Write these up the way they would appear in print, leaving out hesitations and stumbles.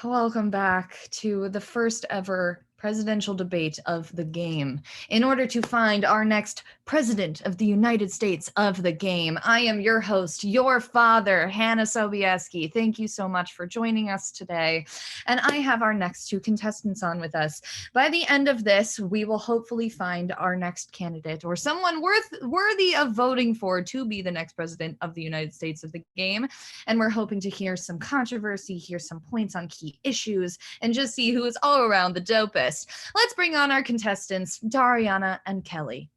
welcome back to the first ever presidential debate of the game. In order to find our next president of the United States of the game, I am your host, your father, Hannah Sobieski. Thank you so much for joining us today. And I have our next two contestants on with us. By the end of this, we will hopefully find our next candidate or someone worthy of voting for to be the next president of the United States of the game. And we're hoping to hear some controversy, hear some points on key issues, and just see who is all around the dopest. Let's bring on our contestants, Dariana and Kelly.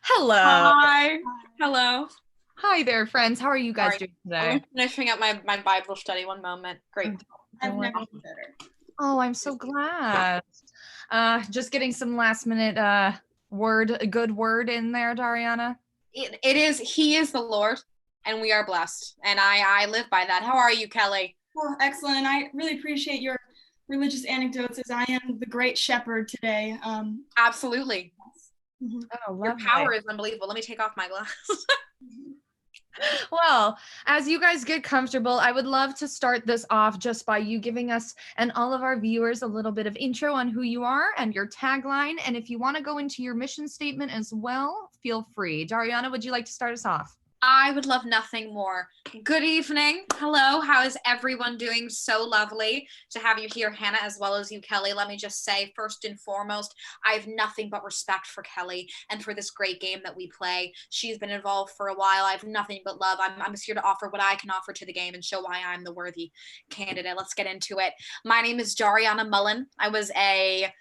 Hello. Hi. Hello. Hi there, friends. How are you guys doing today? I'm finishing up my Bible study. One moment. Great. I've never been better. Oh, I'm so glad. Just getting some last minute good word in there, Dariana. It is, he is the Lord, and we are blessed. And I live by that. How are you, Kelly? Oh, excellent. And I really appreciate your religious anecdotes, as I am the great shepherd today. Absolutely. Mm-hmm. Oh, your power is unbelievable. Let me take off my glasses. Well, as you guys get comfortable, I would love to start this off just by you giving us and all of our viewers a little bit of intro on who you are and your tagline. And if you want to go into your mission statement as well, feel free. Dariana, would you like to start us off? I would love nothing more. Good evening. Hello. How is everyone doing? So lovely to have you here, Hannah, as well as you, Kelly. Let me just say, first and foremost, I have nothing but respect for Kelly and for this great game that we play. She's been involved for a while. I have nothing but love. I'm just here to offer what I can offer to the game and show why I'm the worthy candidate. Let's get into it. My name is Dariana Mullen. I was a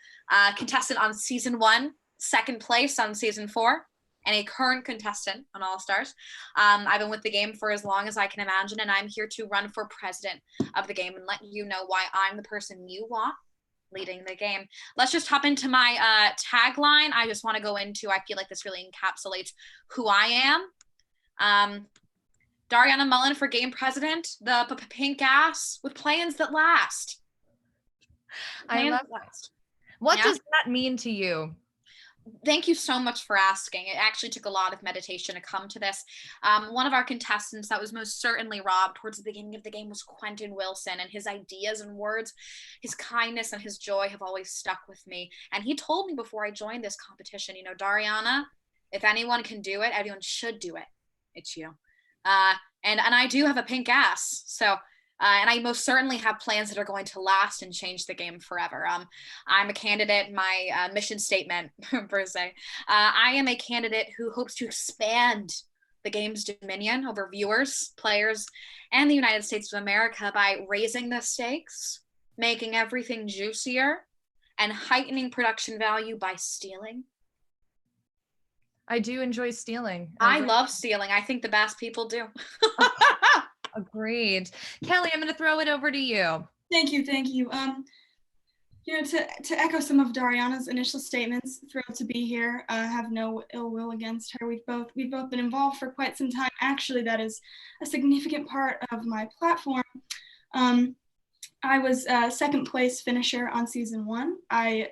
contestant on season 1, second place on season 4. And a current contestant on All Stars. I've been with the game for as long as I can imagine, and I'm here to run for president of the game and let you know why I'm the person you want leading the game. Let's just hop into my tagline. I just want to go into, I feel like this really encapsulates who I am. Dariana Mullen for game president, the pink ass with plans that last. I love that. What does that mean to you? Thank you so much for asking. It actually took a lot of meditation to come to this. One of our contestants that was most certainly robbed towards the beginning of the game was Quentin Wilson, and his ideas and words, his kindness and his joy have always stuck with me. And he told me before I joined this competition, you know, Dariana, if anyone can do it, everyone should do it. It's you. And I do have a pink ass. So and I most certainly have plans that are going to last and change the game forever. I'm a candidate, my mission statement, per se. I am a candidate who hopes to expand the game's dominion over viewers, players, and the United States of America by raising the stakes, making everything juicier, and heightening production value by stealing. I do enjoy stealing. I love stealing. I think the best people do. Agreed. Kelly, I'm going to throw it over to you. Thank you. You know, to echo some of Dariana's initial statements, thrilled to be here. Have no ill will against her. We've both been involved for quite some time. Actually, that is a significant part of my platform. I was a second place finisher on season 1. I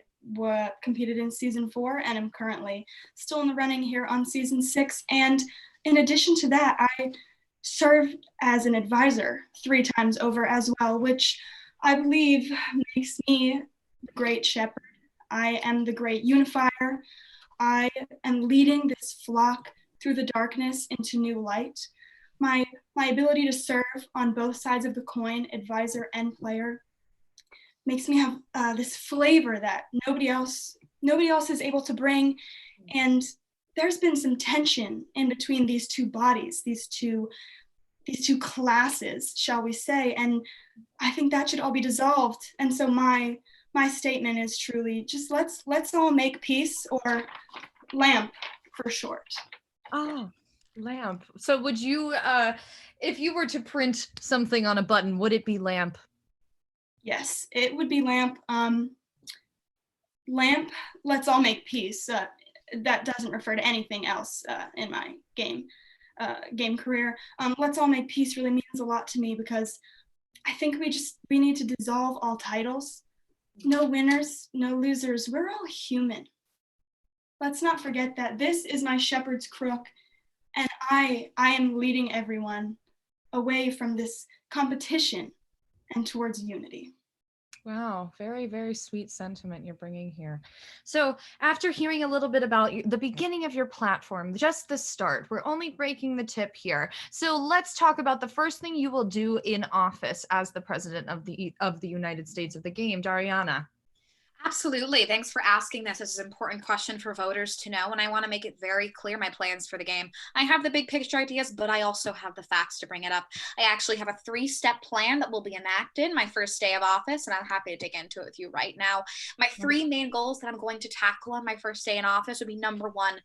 competed in season 4 and am currently still in the running here on season 6. And in addition to that, I served as an advisor 3 times over as well, which I believe makes me the great shepherd. I am the great unifier. I am leading this flock through the darkness into new light. My ability to serve on both sides of the coin, advisor and player, makes me have this flavor that nobody else is able to bring. And there's been some tension in between these two bodies, these two classes, shall we say, and I think that should all be dissolved. And so my statement is truly just let's all make peace, or LAMP for short. Oh, LAMP. So would you, if you were to print something on a button, would it be LAMP? Yes, it would be LAMP. LAMP, let's all make peace. That doesn't refer to anything else in my game career. Let's all make peace really means a lot to me, because I think we need to dissolve all titles. No winners, no losers. We're all human. Let's not forget that this is my shepherd's crook, and I am leading everyone away from this competition and towards unity. Wow, very, very sweet sentiment you're bringing here. So, after hearing a little bit about the beginning of your platform, just the start, we're only breaking the tip here. So, let's talk about the first thing you will do in office as the president of the United States of the game, Dariana. Absolutely. Thanks for asking this. This is an important question for voters to know, and I want to make it very clear my plans for the game. I have the big picture ideas, but I also have the facts to bring it up. I actually have a 3-step plan that will be enacted my first day of office, and I'm happy to dig into it with you right now. My 3 main goals that I'm going to tackle on my first day in office would be number 1,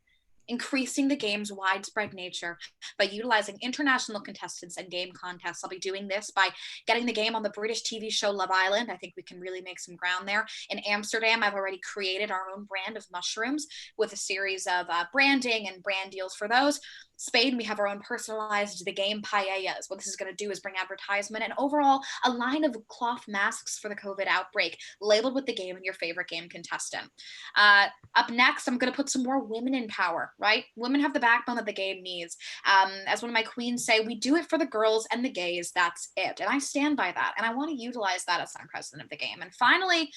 increasing the game's widespread nature by utilizing international contestants and game contests. I'll be doing this by getting the game on the British TV show Love Island. I think we can really make some ground there. In Amsterdam, I've already created our own brand of mushrooms with a series of branding and brand deals for those. Spain, we have our own personalized The Game paellas. What this is going to do is bring advertisement and overall a line of cloth masks for the COVID outbreak labeled with the game and your favorite game contestant. Up next, I'm going to put some more women in power, right? Women have the backbone that the game needs. As one of my queens say, we do it for the girls and the gays, that's it. And I stand by that. And I want to utilize that as I'm president of the game. And finally,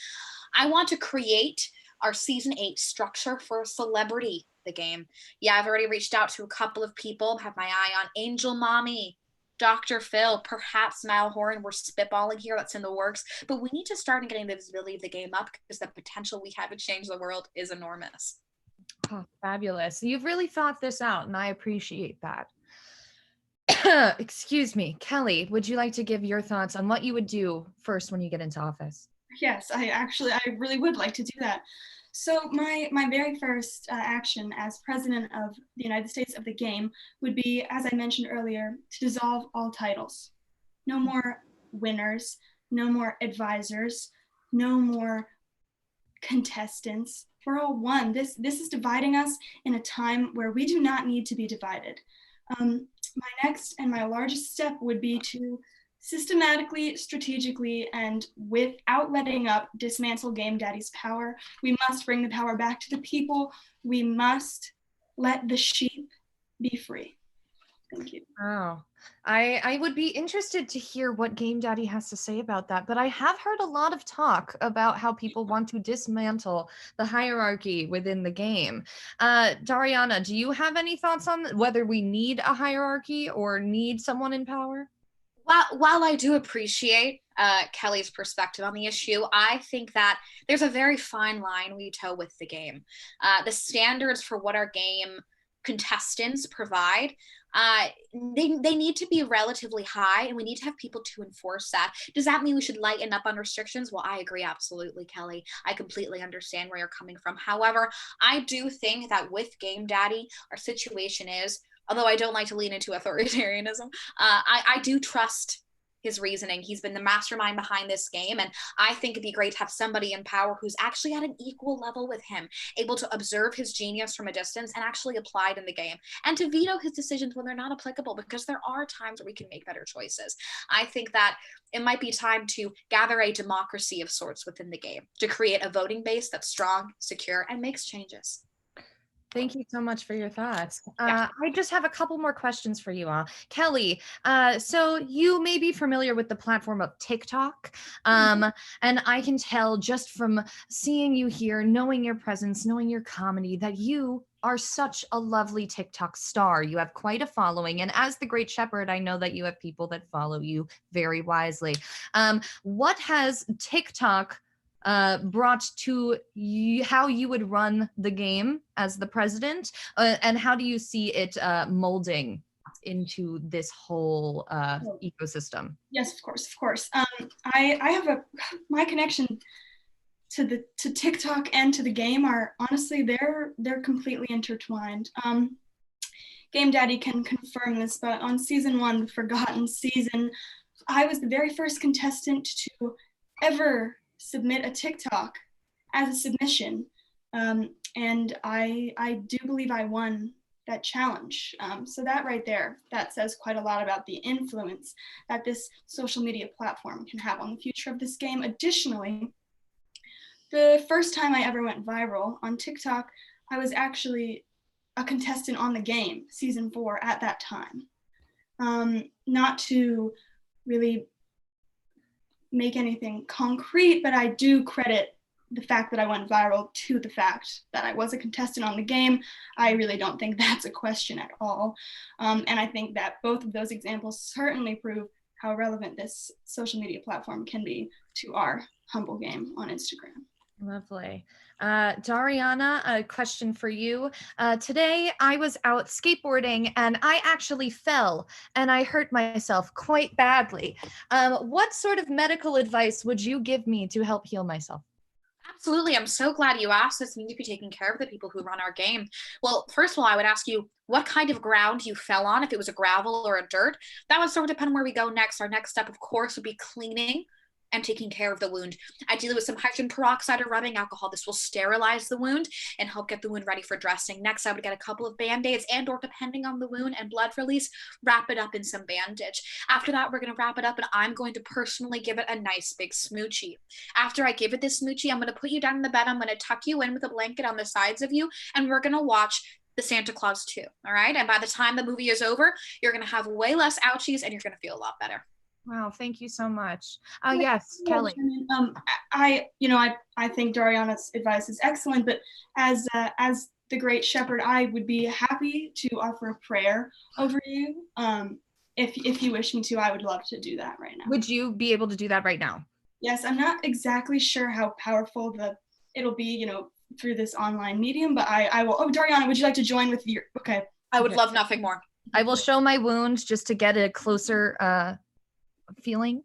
I want to create our season 8 structure for celebrity the game. Yeah, I've already reached out to a couple of people, have my eye on Angel Mommy, Dr. Phil, perhaps Mal Horan. We're spitballing here, that's in the works, but we need to start getting the visibility of the game up because the potential we have to change the world is enormous. Oh, fabulous. You've really thought this out, and I appreciate that. Excuse me, Kelly, would you like to give your thoughts on what you would do first when you get into office? Yes, I really would like to do that. So my very first action as president of the United States of the game would be, as I mentioned earlier, to dissolve all titles. No more winners, no more advisors, no more contestants. We're all one. This is dividing us in a time where we do not need to be divided. My next and my largest step would be to systematically, strategically, and without letting up, dismantle Game Daddy's power. We must bring the power back to the people. We must let the sheep be free. Thank you. Wow. I would be interested to hear what Game Daddy has to say about that, but I have heard a lot of talk about how people want to dismantle the hierarchy within the game. Dariana, do you have any thoughts on whether we need a hierarchy or need someone in power? While I do appreciate Kelly's perspective on the issue, I think that there's a very fine line we toe with the game. The standards for what our game contestants provide, they need to be relatively high, and we need to have people to enforce that. Does that mean we should lighten up on restrictions? Well, I agree, absolutely, Kelly. I completely understand where you're coming from. However, I do think that with Game Daddy, our situation is, although I don't like to lean into authoritarianism, I do trust his reasoning. He's been the mastermind behind this game, and I think it'd be great to have somebody in power who's actually at an equal level with him, able to observe his genius from a distance and actually apply it in the game, and to veto his decisions when they're not applicable, because there are times where we can make better choices. I think that it might be time to gather a democracy of sorts within the game, to create a voting base that's strong, secure, and makes changes. Thank you so much for your thoughts. Yeah. I just have a couple more questions for you all. Kelly, so you may be familiar with the platform of TikTok, and I can tell just from seeing you here, knowing your presence, knowing your comedy, that you are such a lovely TikTok star. You have quite a following, and as the Great Shepherd, I know that you have people that follow you very wisely. What has TikTok brought to you, how you would run the game as the president, and how do you see it molding into this whole ecosystem? Yes, of course. I have my connection to TikTok and to the game are honestly they're completely intertwined. Game Daddy can confirm this, but on season 1, the Forgotten Season, I was the very first contestant to ever submit a TikTok as a submission, and I do believe I won that challenge. So that right there, that says quite a lot about the influence that this social media platform can have on the future of this game. Additionally, the first time I ever went viral on TikTok, I was actually a contestant on the game, season 4 at that time. Not to really make anything concrete, but I do credit the fact that I went viral to the fact that I was a contestant on the game. I really don't think that's a question at all. And I think that both of those examples certainly prove how relevant this social media platform can be to our humble game on Instagram. Lovely. Dariana, a question for you. Today I was out skateboarding and I actually fell and I hurt myself quite badly. What sort of medical advice would you give me to help heal myself? Absolutely. I'm so glad you asked. This means you be taking care of the people who run our game. Well, first of all, I would ask you what kind of ground you fell on, if it was a gravel or a dirt. That would sort of depend on where we go next. Our next step, of course, would be cleaning and taking care of the wound. Ideally with some hydrogen peroxide or rubbing alcohol. This will sterilize the wound and help get the wound ready for dressing. Next, I would get a couple of Band-Aids and, or depending on the wound and blood release, wrap it up in some bandage. After that, we're gonna wrap it up and I'm going to personally give it a nice big smoochie. After I give it this smoochie, I'm gonna put you down in the bed, I'm gonna tuck you in with a blanket on the sides of you, and we're gonna watch the Santa Claus 2, all right? And by the time the movie is over, you're gonna have way less ouchies and you're gonna feel a lot better. Wow, thank you so much. Yes, Kelly. I think Dariana's advice is excellent, but as the great shepherd, I would be happy to offer a prayer over you. If you wish me to, I would love to do that right now. Would you be able to do that right now? Yes, I'm not exactly sure how powerful it'll be, through this online medium, but I will. Oh, Dariana, would you like to join with your? Okay. I would love nothing more. I will show my wound just to get a closer feeling.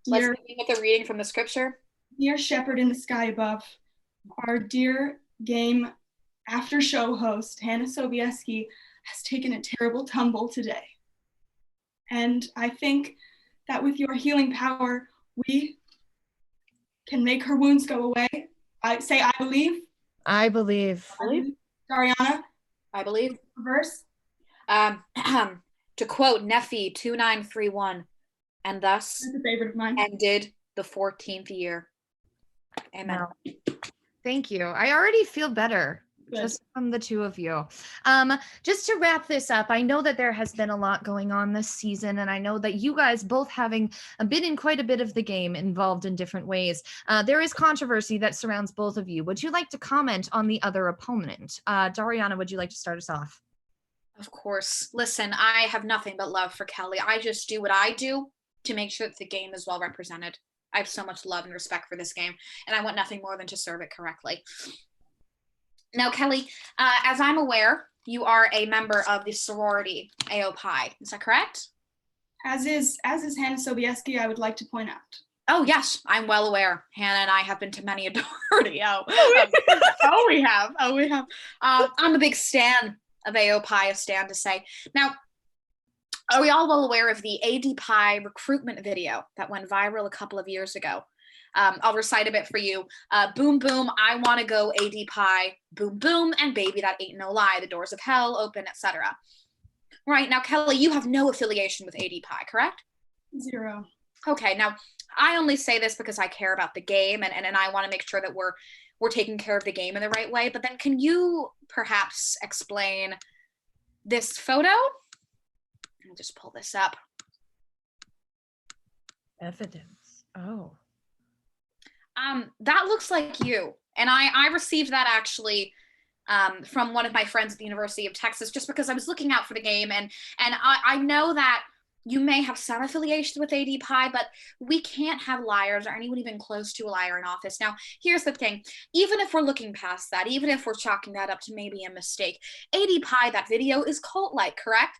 Let's begin with a reading from the scripture. Dear shepherd in the sky above, our dear game after show host, Hannah Sobieski, has taken a terrible tumble today. And I think that with your healing power, we can make her wounds go away. I believe. I believe. Dariana? I believe. Verse? To quote Nephi 2931, and thus That's a favorite of mine. ended the 14th year. Amen. Wow. Thank you. I already feel better. Good. Just from the two of you. Just to wrap this up, I know that there has been a lot going on this season, and I know that you guys both having been in quite a bit of the game, involved in different ways. There is controversy that surrounds both of you. Would you like to comment on the other opponent? Dariana, would you like to start us off? Of course. Listen, I have nothing but love for Kelly. I just do what I do to make sure that the game is well represented. I have so much love and respect for this game, and I want nothing more than to serve it correctly. Now, Kelly, as I'm aware, you are a member of the sorority AO Pi. Is that correct? As is Hannah Sobieski, I would like to point out. Oh, yes, I'm well aware. Hannah and I have been to many a sorority. We have. I'm a big stan of AO Pi, a stan to say. Now, are we all well aware of the AD Pi recruitment video that went viral a couple of years ago? I'll recite a bit for you. Boom, boom, I want to go AD Pi. Boom, boom, and baby, that ain't no lie. The doors of hell open, etc. Right, now, Kelly, you have no affiliation with AD Pi, correct? Zero. Okay, now, I only say this because I care about the game, and I want to make sure that we're taking care of the game in the right way. But then can you perhaps explain this photo? I'll just pull this up. Evidence. Oh. That looks like you. And I received that actually from one of my friends at the University of Texas, just because I was looking out for the game. And I know that you may have some affiliation with AD Pi, but we can't have liars or anyone even close to a liar in office. Now, here's the thing. Even if we're looking past that, even if we're chalking that up to maybe a mistake, AD Pi, that video is cult-like, correct?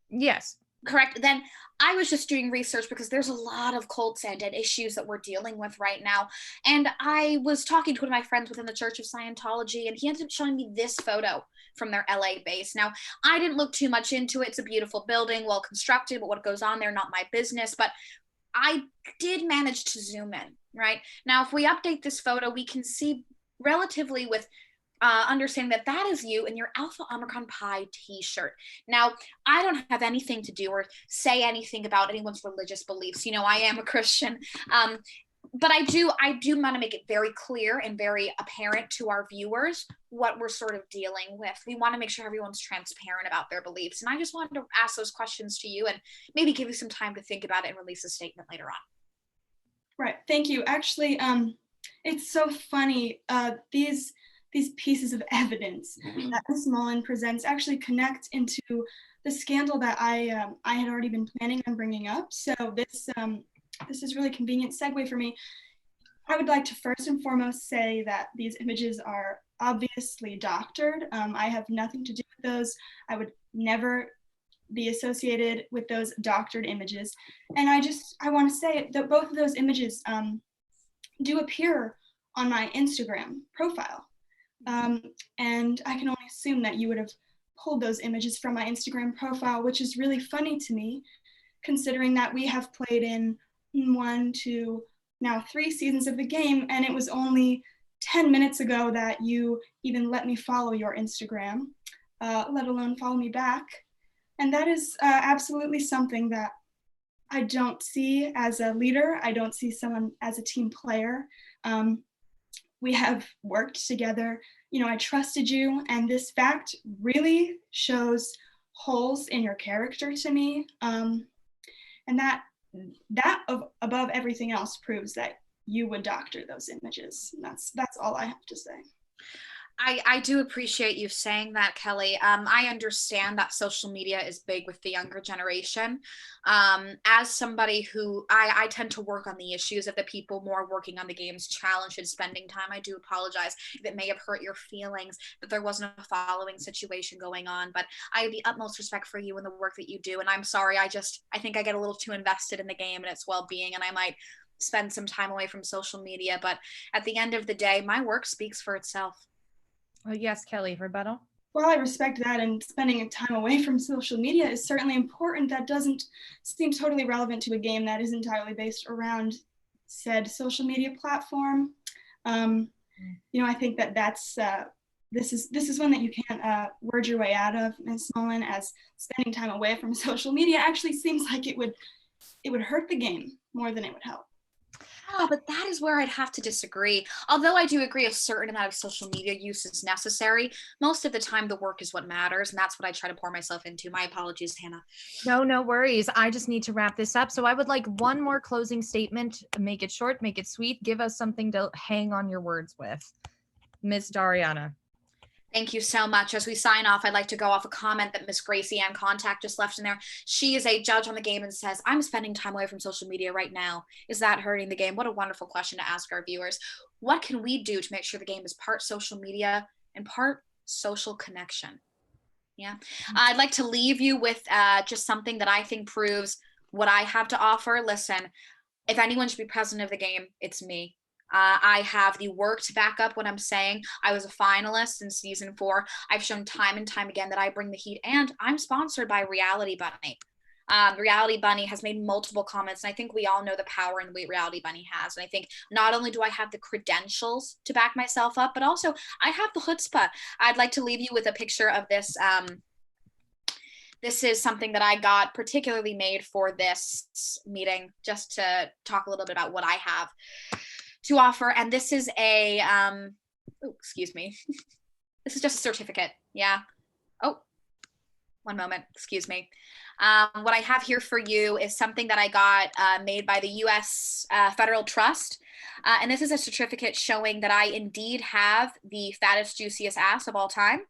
Yes. Correct. Then I was just doing research because there's a lot of cults and issues that we're dealing with right now. And I was talking to one of my friends within the Church of Scientology, and he ended up showing me this photo from their LA base. Now, I didn't look too much into it. It's a beautiful building, well constructed, but what goes on there, not my business. But I did manage to zoom in, right? Now, if we update this photo, we can see relatively with understanding that is you in your Alpha Omicron Pi t-shirt. Now, I don't have anything to do or say anything about anyone's religious beliefs. You know, I am a Christian. But I do want to make it very clear and very apparent to our viewers what we're sort of dealing with. We want to make sure everyone's transparent about their beliefs. And I just wanted to ask those questions to you and maybe give you some time to think about it and release a statement later on. Right. Thank you. Actually, it's so funny. These pieces of evidence that Ms. Mullen presents actually connect into the scandal that I had already been planning on bringing up. So this is really a convenient segue for me. I would like to first and foremost say that these images are obviously doctored. I have nothing to do with those. I would never be associated with those doctored images. And I want to say that both of those images do appear on my Instagram profile. And I can only assume that you would have pulled those images from my Instagram profile, which is really funny to me, considering that we have played in 1, 2, now 3 seasons of the game, and it was only 10 minutes ago that you even let me follow your Instagram, let alone follow me back. And that is absolutely something that I don't see as a leader. I don't see someone as a team player. We have worked together. You know, I trusted you, and this fact really shows holes in your character to me. And that above everything else proves that you would doctor those images. And that's all I have to say. I do appreciate you saying that, Kelly. I understand that social media is big with the younger generation. As somebody who I tend to work on the issues of the people more working on the game's challenge and spending time, I do apologize if it may have hurt your feelings that there wasn't a following situation going on. But I have the utmost respect for you and the work that you do. And I'm sorry, I think I get a little too invested in the game and its well-being, and I might spend some time away from social media. But at the end of the day, my work speaks for itself. Oh, yes, Kelly, rebuttal? While I respect that, and spending time away from social media is certainly important, that doesn't seem totally relevant to a game that is entirely based around said social media platform. You know, I think that's this is one that you can't word your way out of, Ms. Mullen, as spending time away from social media actually seems like it would hurt the game more than it would help. Oh, but that is where I'd have to disagree. Although I do agree a certain amount of social media use is necessary, most of the time the work is what matters, and that's what I try to pour myself into. My apologies, Hannah. No worries. I just need to wrap this up. So I would like one more closing statement. Make it short, make it sweet. Give us something to hang on your words with. Ms. Dariana. Thank you so much. As we sign off, I'd like to go off a comment that Miss Gracie Ann Contact just left in there. She is a judge on the game and says, I'm spending time away from social media right now. Is that hurting the game? What a wonderful question to ask our viewers. What can we do to make sure the game is part social media and part social connection? Yeah. I'd like to leave you with just something that I think proves what I have to offer. Listen, if anyone should be president of the game, it's me. I have the work to back up what I'm saying. I was a finalist in season 4. I've shown time and time again that I bring the heat, and I'm sponsored by Reality Bunny. Reality Bunny has made multiple comments, and I think we all know the power and the weight Reality Bunny has. And I think not only do I have the credentials to back myself up, but also I have the chutzpah. I'd like to leave you with a picture of this. This is something that I got particularly made for this meeting, just to talk a little bit about what I have to offer. And this is a excuse me. This is just a certificate. Yeah. Oh, one moment. Excuse me. What I have here for you is something that I got made by the U.S. Federal Trust. And this is a certificate showing that I indeed have the fattest, juiciest ass of all time.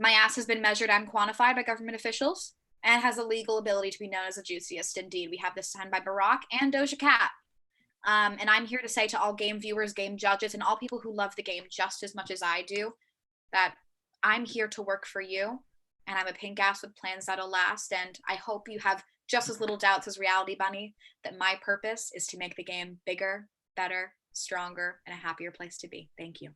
My ass has been measured and quantified by government officials and has a legal ability to be known as the juiciest. Indeed, we have this signed by Barack and Doja Cat. And I'm here to say to all game viewers, game judges, and all people who love the game just as much as I do, that I'm here to work for you, and I'm a pink ass with plans that'll last, and I hope you have just as little doubts as Reality Bunny that my purpose is to make the game bigger, better, stronger, and a happier place to be. Thank you.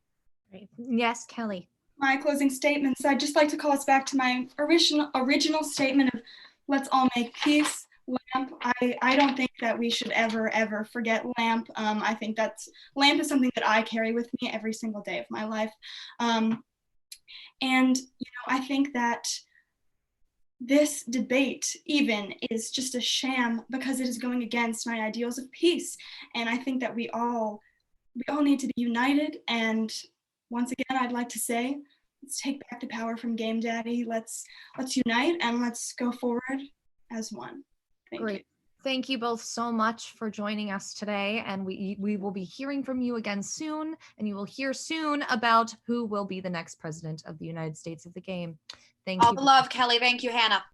Great. Yes, Kelly. My closing statements, I'd just like to call us back to my original statement of let's all make peace. Lamp, I don't think that we should ever forget Lamp. I think Lamp is something that I carry with me every single day of my life. And, you know, I think that this debate even is just a sham because it is going against my ideals of peace. And I think that we all need to be united. And once again, I'd like to say, let's take back the power from Game Daddy. Let's unite and let's go forward as one. Thank you. Thank you both so much for joining us today, and we will be hearing from you again soon, and you will hear soon about who will be the next president of the United States of the game. Thank you. All the love, Kelly. Thank you, Hannah.